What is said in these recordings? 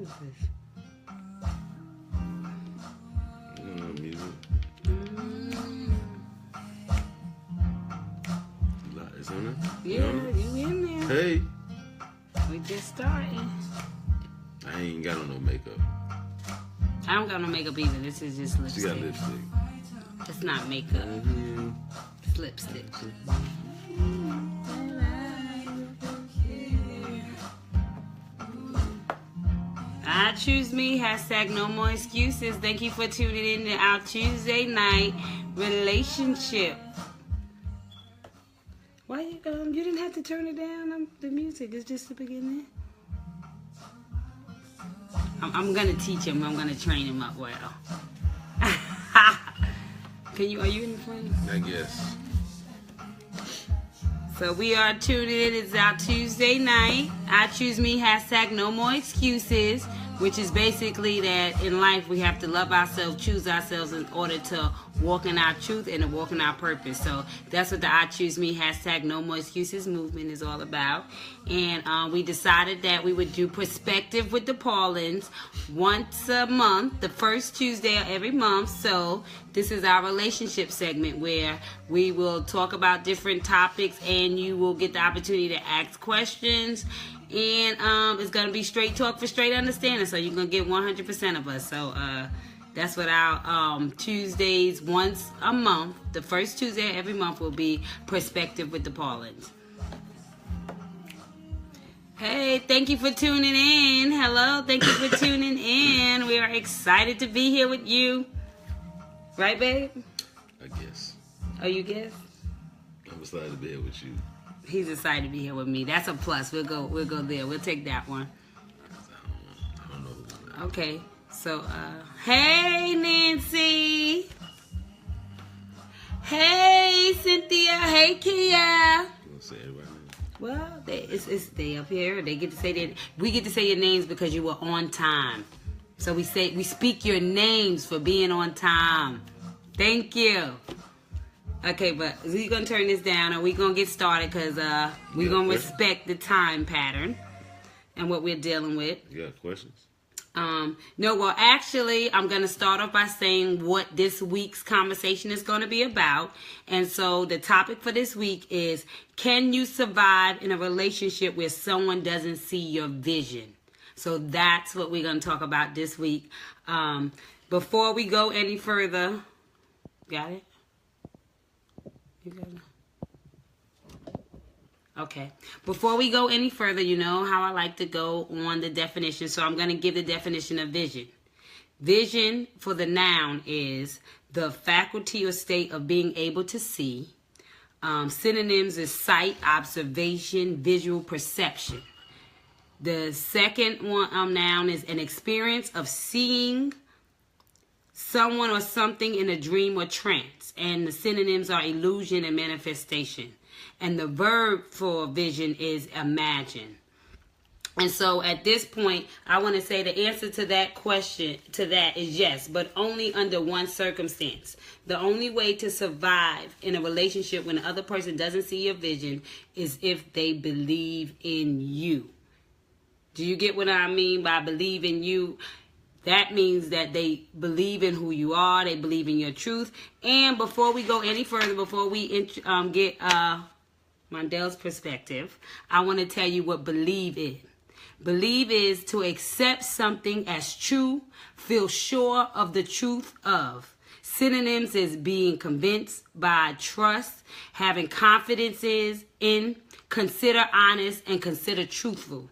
is this? Music. It's on there? Yeah, you in there. Hey. We just started. I ain't got on no makeup. I don't got no makeup either. This is just lipstick. She got lipstick. It's not makeup. Mm-hmm. It's lipstick. I choose me. # no more excuses. Thank you for tuning in to our Tuesday night relationship. Why you didn't have to turn it down. The music is just the beginning. I'm gonna teach him. I'm gonna train him up well. Are you in the front? I guess. So we are tuning in. It's our Tuesday night. I choose me. # no more excuses, which is basically that in life we have to love ourselves, choose ourselves in order to walk in our truth and to walk in our purpose. So that's what the I choose me # no more excuses movement is all about. And we decided that we would do perspective with the Paulins once a month, the first Tuesday of every month. So this is our relationship segment where we will talk about different topics and you will get the opportunity to ask questions. And it's going to be straight talk for straight understanding. So you're going to get 100% of us. So that's what our Tuesdays once a month, the first Tuesday of every month will be perspective with the Paulins. Hey, thank you for tuning in. Hello, thank you for tuning in. We are excited to be here with you. Right, babe? I guess. Oh, you guess? I'm excited to be here with you. He's excited to be here with me. That's a plus. We'll go there. We'll take that one. I don't know. Okay. So, hey, Nancy. Hey, Cynthia. Hey, Kia. You gonna say it right now? Well, they up here. They get to say that. We get to say your names because you were on time. So we speak your names for being on time. Thank you. Okay, but we're going to turn this down and we're going to get started because we're going to respect the time pattern and what we're dealing with. You got questions? No, well, actually, I'm going to start off by saying what this week's conversation is going to be about. And so the topic for this week is, can you survive in a relationship where someone doesn't see your vision? So that's what we're going to talk about this week. Before we go any further, got it? You got it? Okay. Before we go any further, you know how I like to go on the definition. So I'm going to give the definition of vision. Vision for the noun is the faculty or state of being able to see. Synonyms is sight, observation, visual perception. The second one noun is an experience of seeing someone or something in a dream or trance. And the synonyms are illusion and manifestation. And the verb for vision is imagine. And so at this point, I want to say the answer to that question, to that is yes, but only under one circumstance. The only way to survive in a relationship when the other person doesn't see your vision is if they believe in you. Do you get what I mean by believe in you? That means that they believe in who you are. They believe in your truth. And before we go any further, before we get Mondale's perspective, I want to tell you what believe is. Believe is to accept something as true, feel sure of the truth of. Synonyms is being convinced by, trust, having confidence in, consider honest, and consider truthful.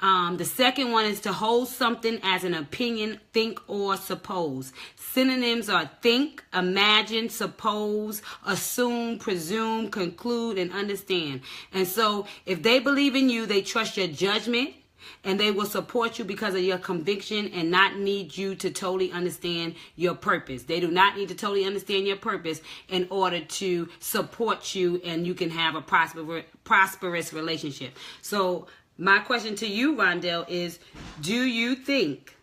The second one is to hold something as an opinion, think, or suppose. Synonyms are think, imagine, suppose, assume, presume, conclude, and understand. And so if they believe in you, they trust your judgment, and they will support you because of your conviction and not need you to totally understand your purpose. They do not need to totally understand your purpose in order to support you and you can have a prosperous relationship. So my question to you, Rondell, is do you think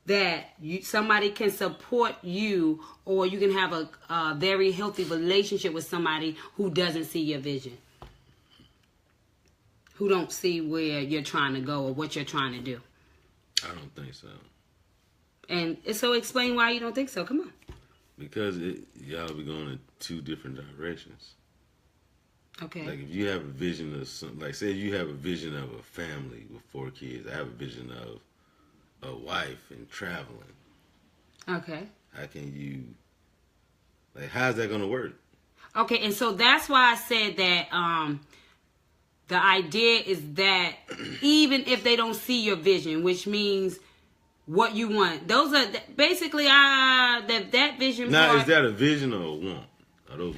that somebody can support you or you can have a very healthy relationship with somebody who doesn't see your vision? Who don't see where you're trying to go or what you're trying to do? I don't think so. And so explain why you don't think so. Come on. Because y'all be going in two different directions. Okay. Like if you have a vision of something, like say you have a vision of a family with 4 kids. I have a vision of a wife and traveling. Okay. How can you, like, how's that going to work? Okay, and so that's why I said that the idea is that even if they don't see your vision, which means what you want, those are basically that vision. Now, part, is that a vision or a want?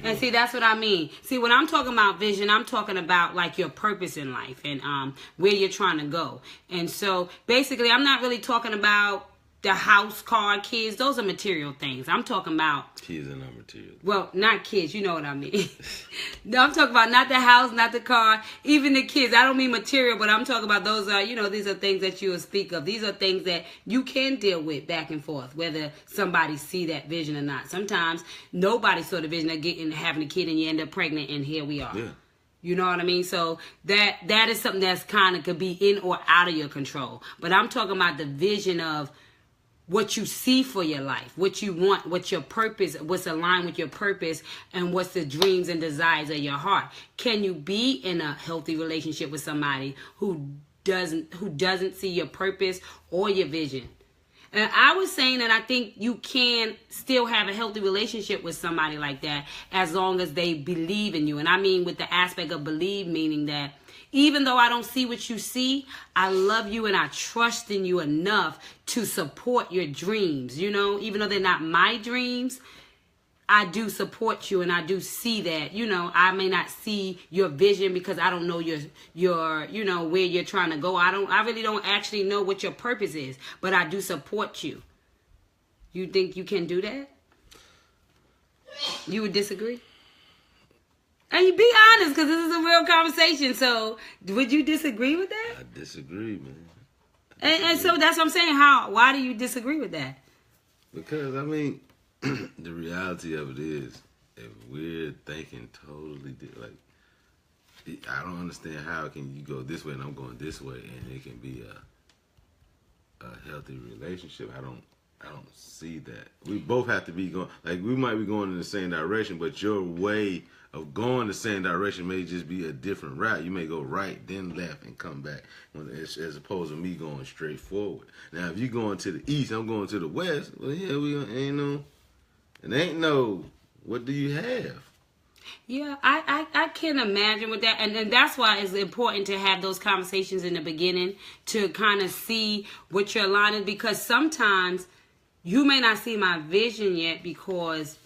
And see, that's what I mean. See, when I'm talking about vision, I'm talking about like your purpose in life and where you're trying to go. And so basically, I'm not really talking about the house, car, kids. Those are material things. I'm talking about kids are not material. Well, not kids. You know what I mean. No, I'm talking about not the house, not the car, even the kids. I don't mean material, but I'm talking about those are, these are things that you will speak of. These are things that you can deal with back and forth, whether somebody see that vision or not. Sometimes nobody saw the vision of having a kid and you end up pregnant and here we are. Yeah. You know what I mean? So that is something that's kind of could be in or out of your control. But I'm talking about the vision of what you see for your life, what you want, what's your purpose, what's aligned with your purpose, and what's the dreams and desires of your heart. Can you be in a healthy relationship with somebody who doesn't see your purpose or your vision? And I was saying that I think you can still have a healthy relationship with somebody like that as long as they believe in you. And I mean with the aspect of believe, meaning that even though I don't see what you see, I love you and I trust in you enough to support your dreams. Even though they're not my dreams, I do support you and I do see that. I may not see your vision because I don't know your where you're trying to go. I really don't actually know what your purpose is, but I do support you. You think you can do that? You would disagree? And you be honest, because this is a real conversation. So, would you disagree with that? I disagree, man. And so that's what I'm saying. Why do you disagree with that? Because, I mean, the reality of it is, if we're thinking totally, I don't understand how can you go this way and I'm going this way and it can be a healthy relationship. I don't see that. We both have to be going, like we might be going in the same direction, but your way of going the same direction may just be a different route. You may go right, then left, and come back, as opposed to me going straight forward. Now, if you're going to the east, I'm going to the west. Well, yeah, ain't no. What do you have? Yeah, I can imagine with that, and that's why it's important to have those conversations in the beginning to kind of see what your line is, because sometimes you may not see my vision yet because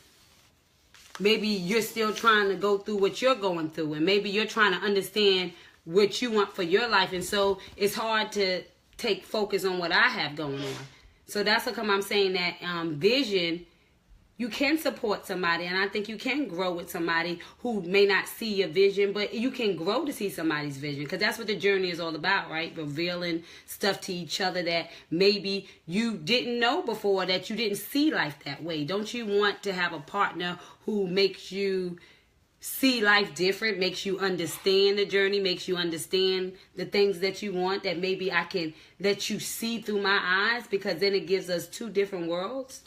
maybe you're still trying to go through what you're going through, and maybe you're trying to understand what you want for your life, and so it's hard to take focus on what I have going on. So that's how come I'm saying that vision, you can support somebody, and I think you can grow with somebody who may not see your vision, but you can grow to see somebody's vision, because that's what the journey is all about, right? Revealing stuff to each other that maybe you didn't know before, that you didn't see life that way. Don't you want to have a partner who makes you see life different, makes you understand the journey, makes you understand the things that you want, that maybe I can let you see through my eyes, because then it gives us two different worlds?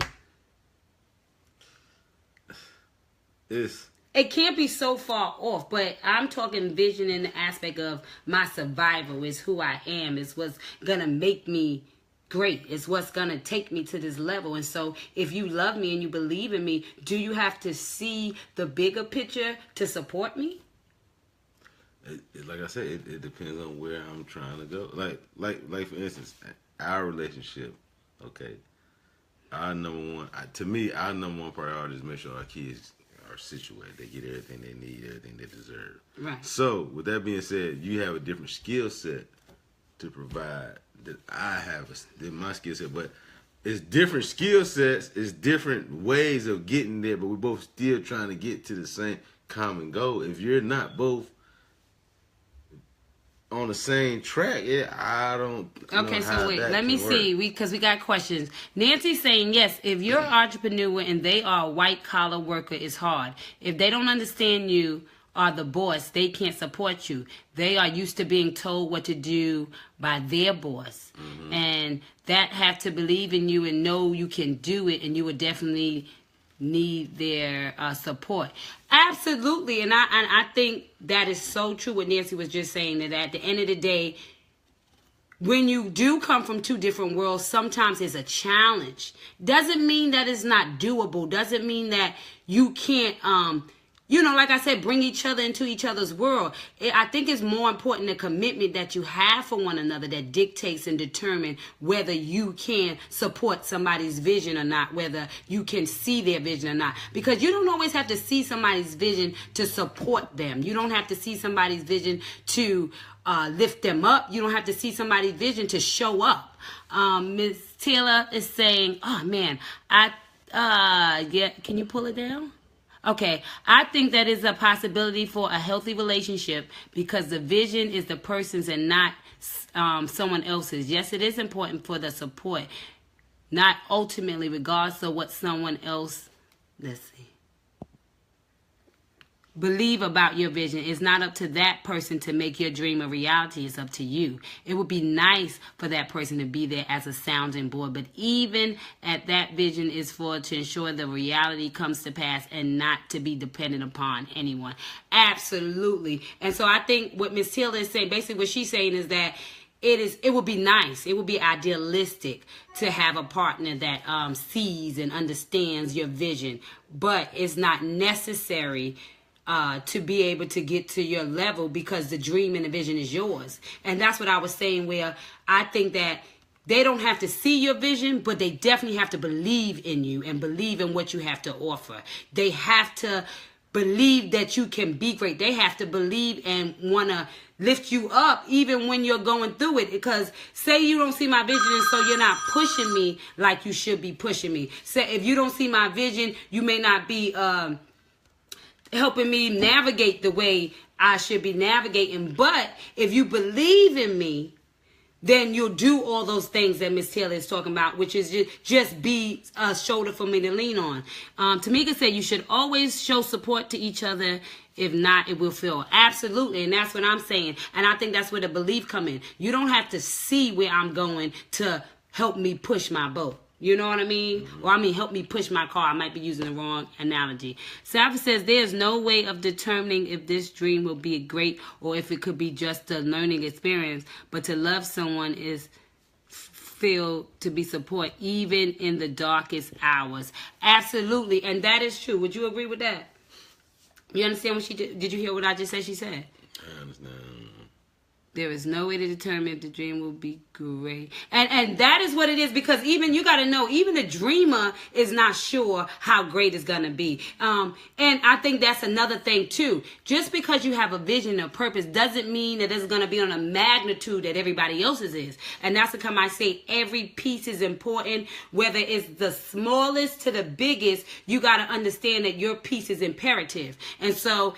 It can't be so far off, but I'm talking vision in the aspect of my survival is who I am. It's what's going to make me great. It's what's going to take me to this level. And so if you love me and you believe in me, do you have to see the bigger picture to support me? Like I said, it depends on where I'm trying to go. Like for instance, our relationship, okay, our number one priority is make sure our kids are situated. They get everything they need, everything they deserve. Right. So, with that being said, you have a different skill set to provide that I have than my skill set. But it's different skill sets, it's different ways of getting there, but we're both still trying to get to the same common goal. If you're not both on the same track, I don't Okay, know so wait, let me see, because we got questions. Nancy's saying, yes, if you're an entrepreneur and they are a white-collar worker, it's hard. If they don't understand you are the boss. They can't support you. They are used to being told what to do by their boss. Mm-hmm. And that have to believe in you and know you can do it, and you would definitely need their support. Absolutely. And I think that is so true what Nancy was just saying, that at the end of the day, when you do come from two different worlds, sometimes it's a challenge. Doesn't mean that it's not doable. Doesn't mean that you can't, like I said, bring each other into each other's world. I think it's more important the commitment that you have for one another that dictates and determine whether you can support somebody's vision or not, whether you can see their vision or not. Because you don't always have to see somebody's vision to support them. You don't have to see somebody's vision to lift them up. You don't have to see somebody's vision to show up. Ms. Taylor is saying, oh man, can you pull it down? Okay, I think that is a possibility for a healthy relationship because the vision is the person's and not someone else's. Yes, it is important for the support, not ultimately regardless of what someone else, believe about your vision. It's not up to that person to make your dream a reality. It's up to you. It would be nice for that person to be there as a sounding board, but even at that vision is to ensure the reality comes to pass and not to be dependent upon anyone. Absolutely. And so I think what Ms. Taylor is saying, basically what she's saying is that it would be nice, it would be idealistic to have a partner that sees and understands your vision, but it's not necessary to be able to get to your level because the dream and the vision is yours. And that's what I was saying, where I think that they don't have to see your vision, but they definitely have to believe in you and believe in what you have to offer. They have to believe that you can be great. They have to believe and want to lift you up even when you're going through it. Because say you don't see my vision and so you're not pushing me like you should be pushing me. Say if you don't see my vision, you may not be helping me navigate the way I should be navigating. But if you believe in me, then you'll do all those things that Miss Taylor is talking about, which is just be a shoulder for me to lean on. Tamika said you should always show support to each other. If not, it will fail. Absolutely. And that's what I'm saying. And I think that's where the belief come in. You don't have to see where I'm going to help me push my boat. You know what I mean? Or help me push my car. I might be using the wrong analogy. Safa says there's no way of determining if this dream will be great or if it could be just a learning experience. But to love someone is feel to be support even in the darkest hours. Absolutely. And that is true. Would you agree with that? You understand what she did? Did you hear what I just said she said? I understand. There is no way to determine if the dream will be great. And that is what it is, because even you got to know, even the dreamer is not sure how great it's going to be. And I think that's another thing too. Just because you have a vision or purpose doesn't mean that it's going to be on a magnitude that everybody else's is. And that's the time I say every piece is important, whether it's the smallest to the biggest. You got to understand that your piece is imperative. And so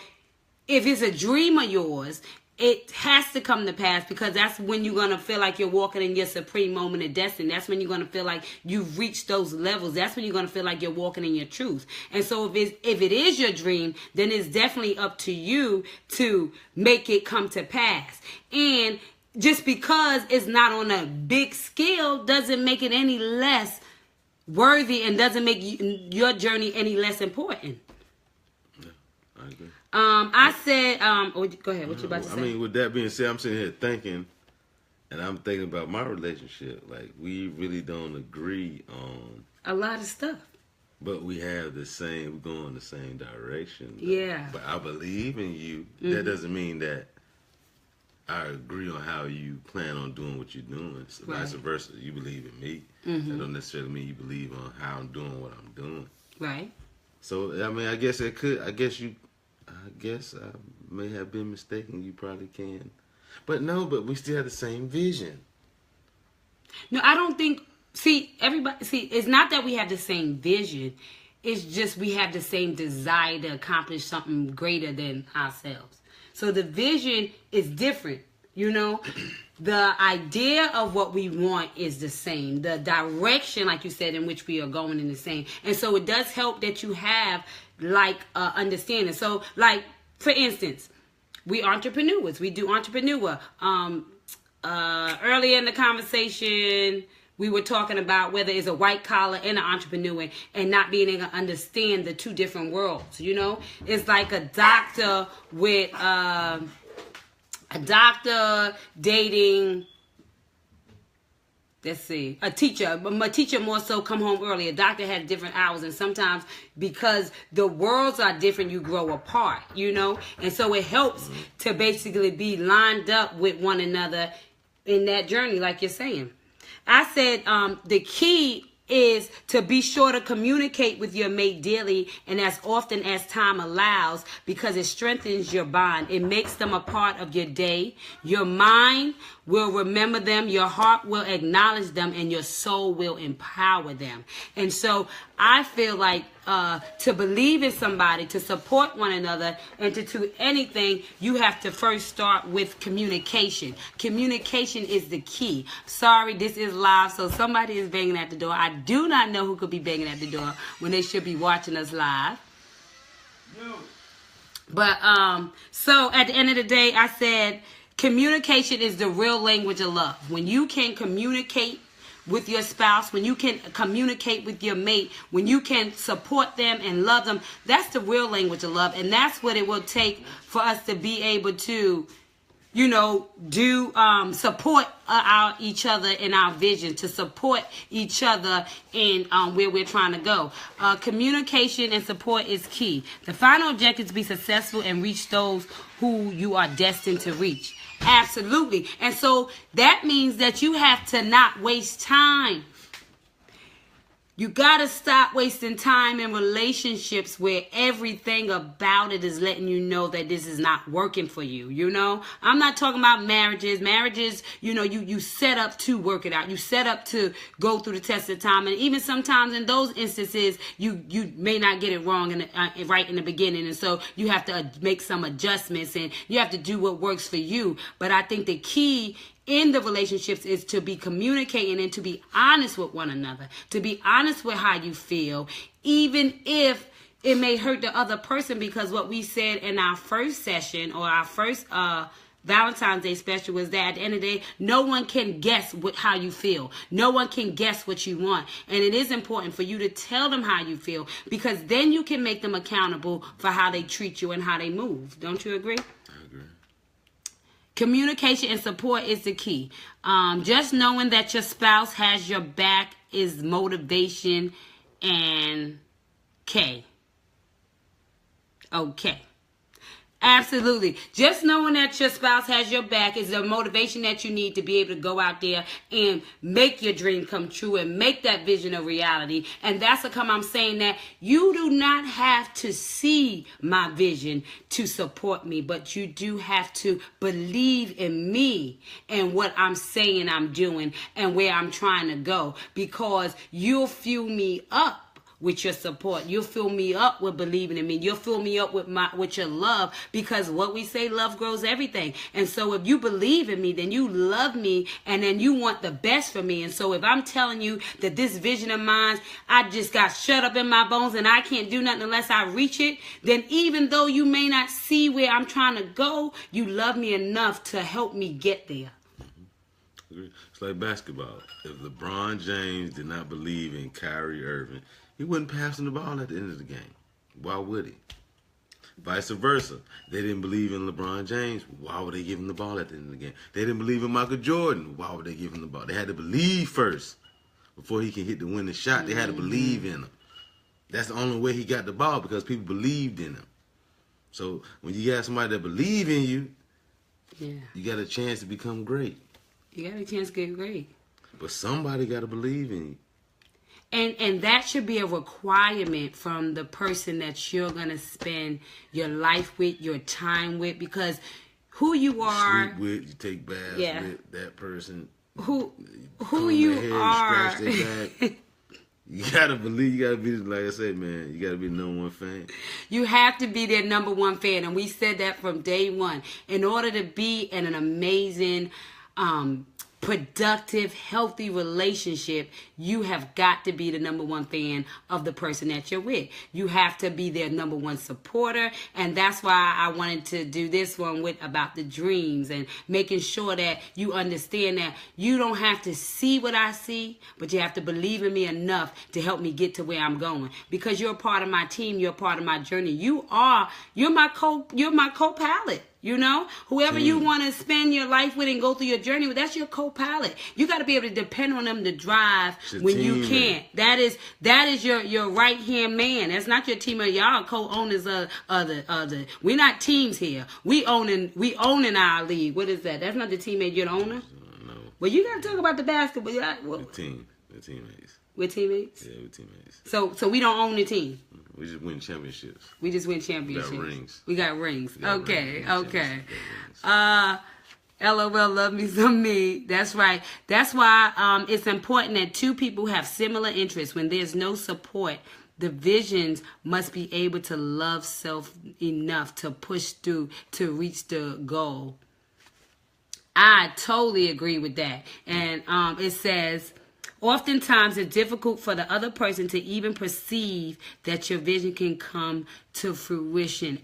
if it's a dream of yours, it has to come to pass, because that's when you're going to feel like you're walking in your supreme moment of destiny. That's when you're going to feel like you've reached those levels. That's when you're going to feel like you're walking in your truth. And so if it is your dream, then it's definitely up to you to make it come to pass. And just because it's not on a big scale doesn't make it any less worthy and doesn't make your journey any less important. Yeah, I agree. I said, go ahead. What you about to say? I mean, with that being said, I'm sitting here thinking, and I'm thinking about my relationship. Like, we really don't agree on a lot of stuff, but we have we're going in the same direction. Yeah. But I believe in you. Mm-hmm. That doesn't mean that I agree on how you plan on doing what you're doing. So right. Vice versa. You believe in me. Mm-hmm. That don't necessarily mean you believe on how I'm doing what I'm doing. Right. So, I mean, I guess I may have been mistaken. You probably can. But we still have the same vision. No, I don't think... it's not that we have the same vision. It's just we have the same desire to accomplish something greater than ourselves. So the vision is different, you know? The idea of what we want is the same. The direction, like you said, in which we are going is the same. And so it does help that you have, understanding. So, for instance, we entrepreneurs. We do entrepreneur. Earlier in the conversation, we were talking about whether it's a white collar and an entrepreneur and not being able to understand the two different worlds. You know, it's like a doctor with a doctor dating. Let's see, a teacher more so come home early. A doctor had different hours, and sometimes because the worlds are different, you grow apart, you know? And so it helps to basically be lined up with one another in that journey, like you're saying. I said the key is to be sure to communicate with your mate daily and as often as time allows, because it strengthens your bond. It makes them a part of your day. Your mind will remember them, your heart will acknowledge them, and your soul will empower them. And so I feel like to believe in somebody, to support one another, and to do anything, you have to first start with communication. Communication is the key. Sorry, this is live, so somebody is banging at the door. I do not know who could be banging at the door when they should be watching us live. No. But so at the end of the day, I said communication is the real language of love. When you can communicate with your spouse, when you can communicate with your mate, when you can support them and love them, that's the real language of love. And that's what it will take for us to be able to, you know, do support each other in our vision, to support each other in where we're trying to go. Communication and support is key. The final objective is to be successful and reach those who you are destined to reach. Absolutely. And so that means that you have to not waste time. You got to stop wasting time in relationships where everything about it is letting you know that this is not working for you. You know, I'm not talking about marriages. Marriages, you know, you set up to work it out. You set up to go through the test of time. And even sometimes in those instances, you may not get it wrong right in the beginning. And so you have to make some adjustments and you have to do what works for you. But I think the key in the relationships is to be communicating and to be honest with one another, to be honest with how you feel, even if it may hurt the other person, because what we said in our first session or our first Valentine's Day special was that at the end of the day, no one can guess how you feel. No one can guess what you want. And it is important for you to tell them how you feel, because then you can make them accountable for how they treat you and how they move. Don't you agree? Communication and support is the key. Just knowing that your spouse has your back is motivation and okay. Absolutely. Just knowing that your spouse has your back is the motivation that you need to be able to go out there and make your dream come true and make that vision a reality. And that's how come I'm saying that you do not have to see my vision to support me, but you do have to believe in me and what I'm saying I'm doing and where I'm trying to go, because you'll fuel me up with your support. You'll fill me up with believing in me. You'll fill me up with your love, because what we say, love grows everything. And so if you believe in me, then you love me, and then you want the best for me. And so if I'm telling you that this vision of mine, I just got shut up in my bones and I can't do nothing unless I reach it, then even though you may not see where I'm trying to go, you love me enough to help me get there. It's like basketball. If LeBron James did not believe in Kyrie Irving, he wouldn't pass him the ball at the end of the game. Why would he? Vice versa. They didn't believe in LeBron James. Why would they give him the ball at the end of the game? They didn't believe in Michael Jordan. Why would they give him the ball? They had to believe first before he can hit the winning shot. They had to believe in him. That's the only way he got the ball, because people believed in him. So when you got somebody that believe in you, you got a chance to become great. You got a chance to get great. But somebody got to believe in you. And that should be a requirement from the person that you're going to spend your life with, your time with, because who you are. Sleep with, you take baths with that person. Who you are. Scratch their back. You gotta believe, you gotta be, like I said, man, you gotta be the number one fan. You have to be their number one fan. And we said that from day one. In order to be an amazing productive, healthy relationship, you have got to be the number one fan of the person that you're with. You have to be their number one supporter. And that's why I wanted to do this one with about the dreams and making sure that you understand that you don't have to see what I see, but you have to believe in me enough to help me get to where I'm going. Because you're a part of my team, you're a part of my journey. You're my co-pilot. You know, whoever you want to spend your life with and go through your journey with, that's your co-pilot. You got to be able to depend on them to drive when you can't. That is your right hand man. That's not your teammate. Y'all are co-owners of other. We're not teams here. We owning our league. What is that? That's not the teammate. You're the owner. No. Well, you got to talk about the basketball. The teammates. We're teammates. Yeah, we're teammates. So we don't own the team. We just win championships. We just win championships. We got rings. Okay. LOL, love me some me. That's right. That's why it's important that two people have similar interests. When there's no support, the visions must be able to love self enough to push through to reach the goal. I totally agree with that. And it says, oftentimes it's difficult for the other person to even perceive that your vision can come to fruition.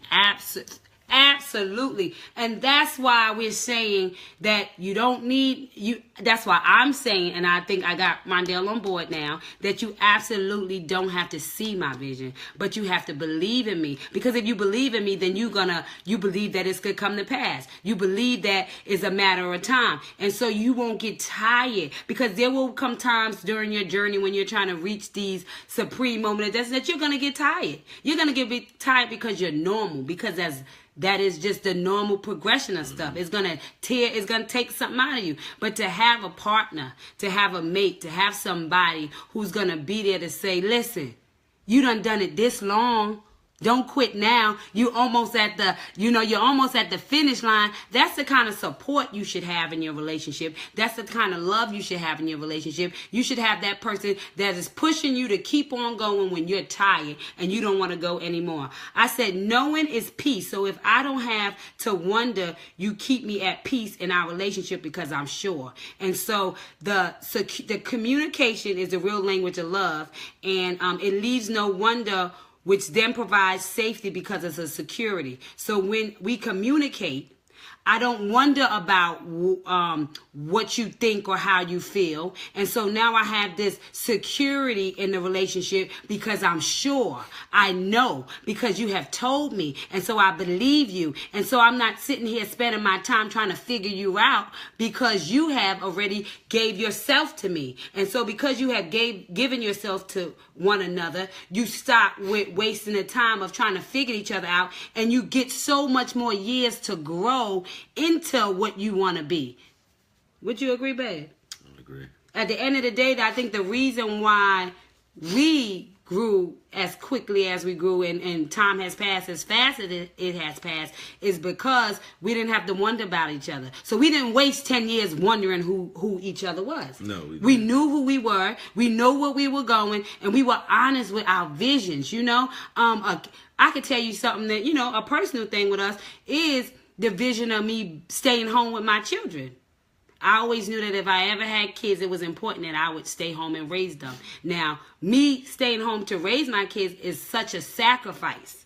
Absolutely. And that's why we're saying that you don't need you. That's why I'm saying, and I think I got Mondale on board now, that you absolutely don't have to see my vision, but you have to believe in me. Because if you believe in me, then you believe that it's going to come to pass. You believe that it's a matter of time. And so you won't get tired, because there will come times during your journey when you're trying to reach these supreme moments that you're going to get tired. You're going to get tired because you're normal, because that is just the normal progression of stuff. It's going to take something out of you. But to have a partner, to have a mate, to have somebody who's going to be there to say, listen, you done it this long. Don't quit now. You're almost at the finish line. That's the kind of support you should have in your relationship. That's the kind of love you should have in your relationship. You should have that person that is pushing you to keep on going when you're tired and you don't want to go anymore. I said, knowing is peace. So if I don't have to wonder, you keep me at peace in our relationship because I'm sure. And so the communication is the real language of love. And it leaves no wonder, which then provides safety because it's a security. So when we communicate, I don't wonder about what you think or how you feel. And so now I have this security in the relationship because I'm sure, I know, because you have told me. And so I believe you. And so I'm not sitting here spending my time trying to figure you out, because you have already gave yourself to me. And so because you have given yourself to one another, you stop with wasting the time of trying to figure each other out, and you get so much more years to grow into what you want to be. Would you agree, babe? I agree. At the end of the day, I think the reason why we grew as quickly as we grew and time has passed as fast as it has passed is because we didn't have to wonder about each other. So we didn't waste 10 years wondering who each other was. No, we knew who we were. We know where we were going, and we were honest with our visions, you know. I could tell you something that, you know, a personal thing with us is the vision of me staying home with my children. I always knew that if I ever had kids, it was important that I would stay home and raise them. Now, me staying home to raise my kids is such a sacrifice.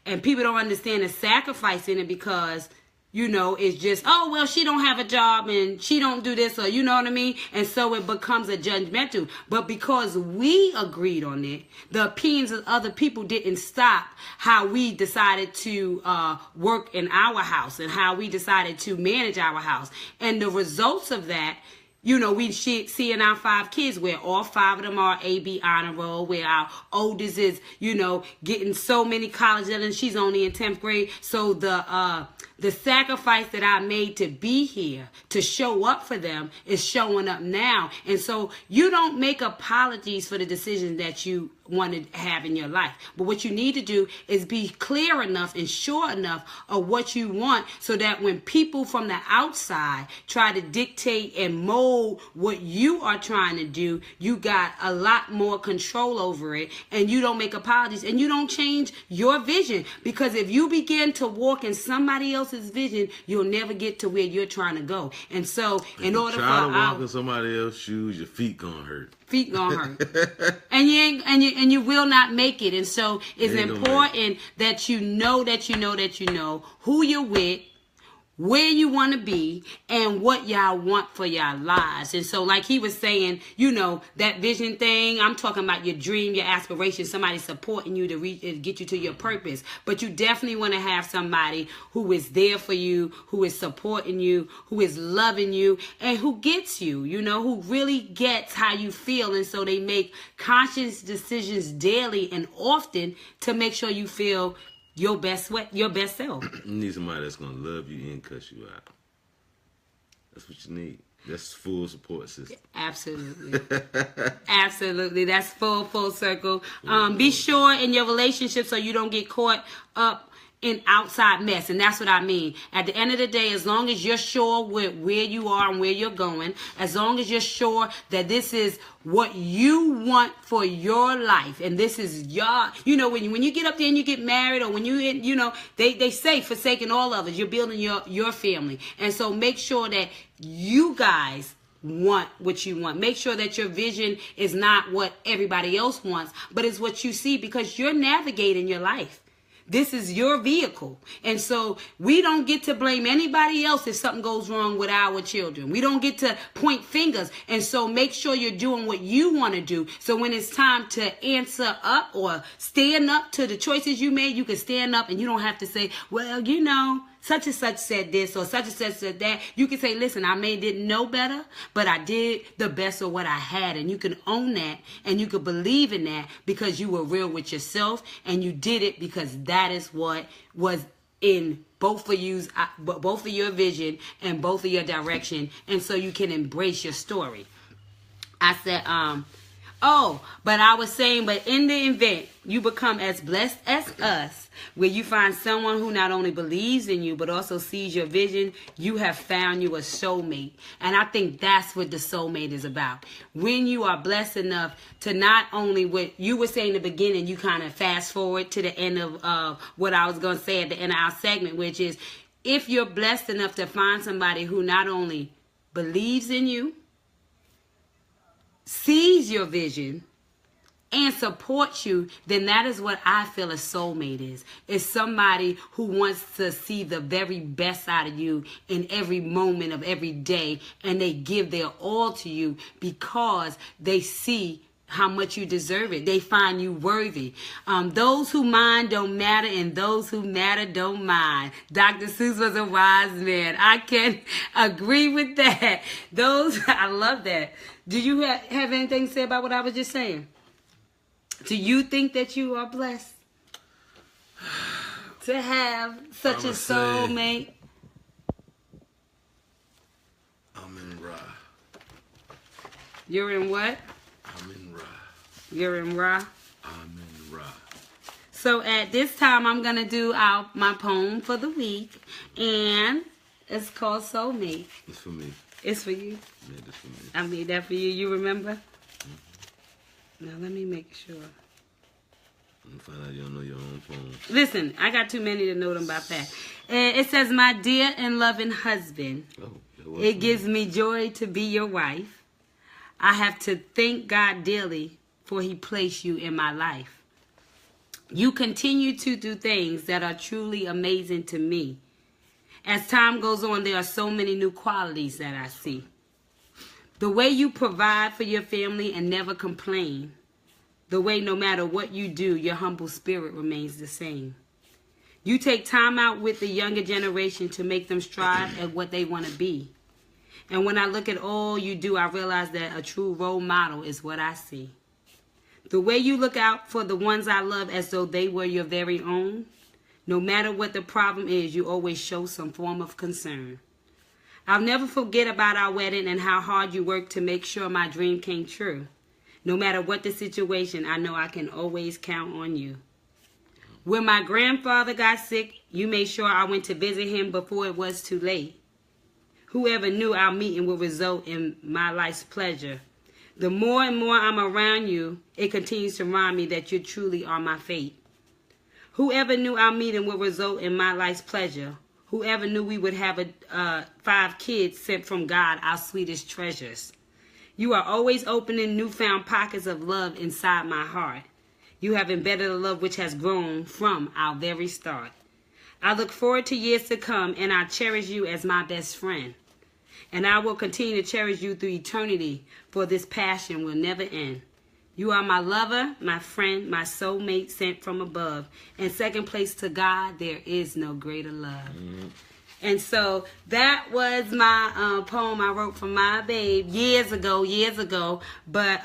And people don't understand the sacrifice in it because, you know, it's just, oh, well, she don't have a job and she don't do this, or you know what I mean? And so it becomes a judgmental. But because we agreed on it, the opinions of other people didn't stop how we decided to work in our house and how we decided to manage our house. And the results of that, you know, we see in our 5 kids where all 5 of them are AB honor roll, where our oldest is, you know, getting so many colleges and she's only in 10th grade. So the sacrifice that I made to be here, to show up for them, is showing up now. And so you don't make apologies for the decisions that you want to have in your life. But what you need to do is be clear enough and sure enough of what you want, so that when people from the outside try to dictate and mold what you are trying to do, you got a lot more control over it, and you don't make apologies and you don't change your vision. Because if you begin to walk in somebody else's else's vision, you'll never get to where you're trying to go. And so, in order for try to walk in somebody else's shoes, your feet gonna hurt. Feet gonna hurt, and you will not make it. And so, it's important that you know who you're with, where you want to be, and what y'all want for your lives. And so, like he was saying, that vision thing, I'm talking about your dream, your aspiration, somebody supporting you to reach and get you to your purpose. But you definitely want to have somebody who is there for you, who is supporting you, who is loving you, and who gets you, who really gets how you feel. And so they make conscious decisions daily and often to make sure you feel your best self. You need somebody that's gonna love you and cuss you out. That's what you need. That's full support system. Absolutely. Absolutely. That's full circle. Be sure in your relationship so you don't get caught up in outside mess. And that's what I mean. At the end of the day, as long as you're sure with where you are and where you're going, as long as you're sure that this is what you want for your life, and this is your, when you get up there and you get married, or when they say forsaking all others, you're building your family. And so make sure that you guys want what you want. Make sure that your vision is not what everybody else wants, but it's what you see, because you're navigating your life. This is your vehicle. And so we don't get to blame anybody else if something goes wrong with our children. We don't get to point fingers. And so make sure you're doing what you want to do. So when it's time to answer up or stand up to the choices you made, you can stand up and you don't have to say, well, such and such said this or such and such said that. You can say, listen, I didn't know better, but I did the best of what I had. And you can own that, and you can believe in that, because you were real with yourself, and you did it because that is what was in both of your vision and both of your direction. And so you can embrace your story. I said, but I was saying, but in the event you become as blessed as us, where you find someone who not only believes in you, but also sees your vision, you have found you a soulmate. And I think that's what the soulmate is about. When you are blessed enough to not only, what you were saying in the beginning, you kind of fast forward to the end of what I was going to say at the end of our segment, which is, if you're blessed enough to find somebody who not only believes in you, sees your vision, and supports you, then that is what I feel a soulmate is. It's somebody who wants to see the very best out of you in every moment of every day, and they give their all to you because they see how much you deserve it. They find you worthy. Those who mind don't matter, and those who matter don't mind. Dr. Seuss was a wise man. I can agree with that. I love that. Do you have anything to say about what I was just saying? Do you think that you are blessed to have such a soulmate? I'm in Ra. You're in what? I'm in Ra. You're in Ra? I'm in Ra. So at this time, I'm going to do my poem for the week, and it's called Soulmate. It's for me. It's for you? Yeah, it's for me. I made that for you. You remember? Now, let me make sure. I'm find out you don't know your own poem. Listen, I got too many to know them about that. It says, my dear and loving husband, it gives me joy to be your wife. I have to thank God daily for he placed you in my life. You continue to do things that are truly amazing to me. As time goes on, there are so many new qualities that I see. The way you provide for your family and never complain. The way no matter what you do, your humble spirit remains the same. You take time out with the younger generation to make them strive at what they want to be. And when I look at all you do, I realize that a true role model is what I see. The way you look out for the ones I love as though they were your very own. No matter what the problem is, you always show some form of concern. I'll never forget about our wedding and how hard you worked to make sure my dream came true. No matter what the situation, I know I can always count on you. When my grandfather got sick, you made sure I went to visit him before it was too late. Whoever knew our meeting would result in my life's pleasure. The more and more I'm around you, it continues to remind me that you truly are my fate. Whoever knew our meeting would result in my life's pleasure. Whoever knew we would have 5 kids sent from God, our sweetest treasures. You are always opening newfound pockets of love inside my heart. You have embedded a love which has grown from our very start. I look forward to years to come, and I cherish you as my best friend. And I will continue to cherish you through eternity, for this passion will never end. You are my lover, my friend, my soulmate sent from above. In second place to God, there is no greater love. Mm-hmm. And so that was my poem I wrote for my babe years ago. But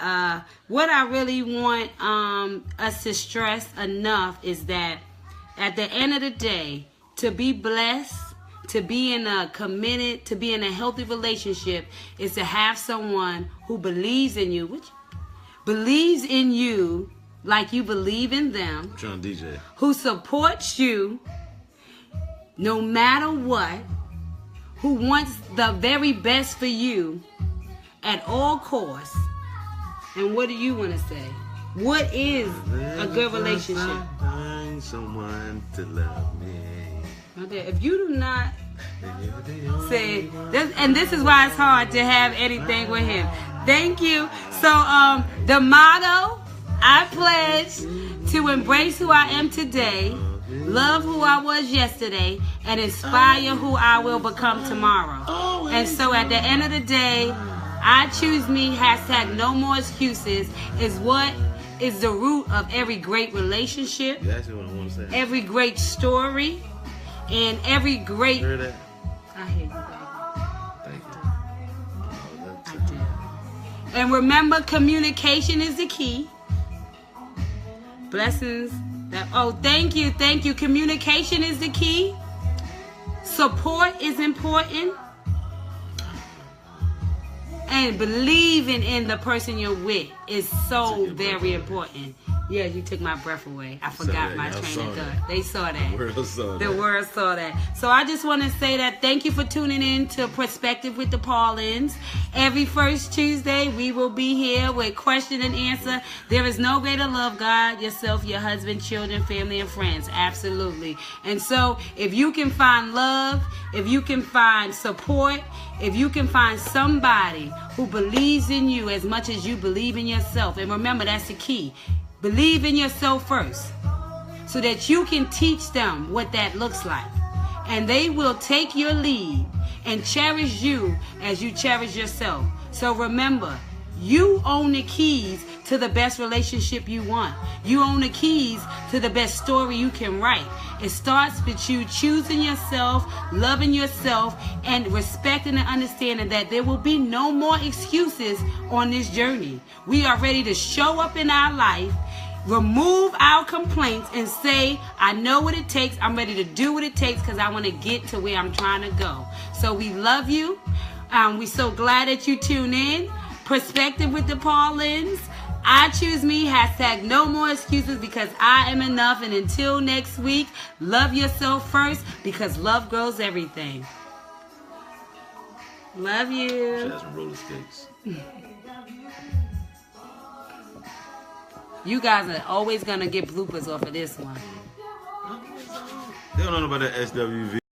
what I really want us to stress enough is that at the end of the day, to be blessed, to be in a committed, to be in a healthy relationship is to have someone who believes in you, believes in you like you believe in them, Trying to DJ. Who supports you no matter what, who wants the very best for you at all costs. And what do you want to say? What is a good relationship? Find someone to love me. If you do not say this, and this is why it's hard to have anything with him. Thank you. So the motto, I pledge to embrace who I am today, love who I was yesterday, and inspire who I will become tomorrow. And so at the end of the day, I choose me, hashtag no more excuses, is what is the root of every great relationship, That's what I want to say. every great story, and every great... Hear that? I hear you, baby. Thank you. I do. And remember, communication is the key. Blessings. Thank you. Communication is the key. Support is important. And believing in the person you're with is so very important. Yeah, you took my breath away. I forgot my train of thought. They saw that. The world saw that. So I just want to say that thank you for tuning in to Perspective with the Paulins. Every first Tuesday, we will be here with question and answer. There is no greater love, God, yourself, your husband, children, family, and friends. Absolutely. And so if you can find love, if you can find support, if you can find somebody who believes in you as much as you believe in yourself, and remember, that's the key. Believe in yourself first so that you can teach them what that looks like. And they will take your lead and cherish you as you cherish yourself. So remember, you own the keys to the best relationship you want. You own the keys to the best story you can write. It starts with you choosing yourself, loving yourself, and respecting and understanding that there will be no more excuses on this journey. We are ready to show up in our life, remove our complaints, and say, I know what it takes. I'm ready to do what it takes because I want to get to where I'm trying to go. So we love you. We're so glad that you tune in. Perspective with the Paulins. I choose me, hashtag no more excuses because I am enough. And until next week, love yourself first because love grows everything. Love you. She has some roller skates. You guys are always going to get bloopers off of this one. They don't know about that SWV.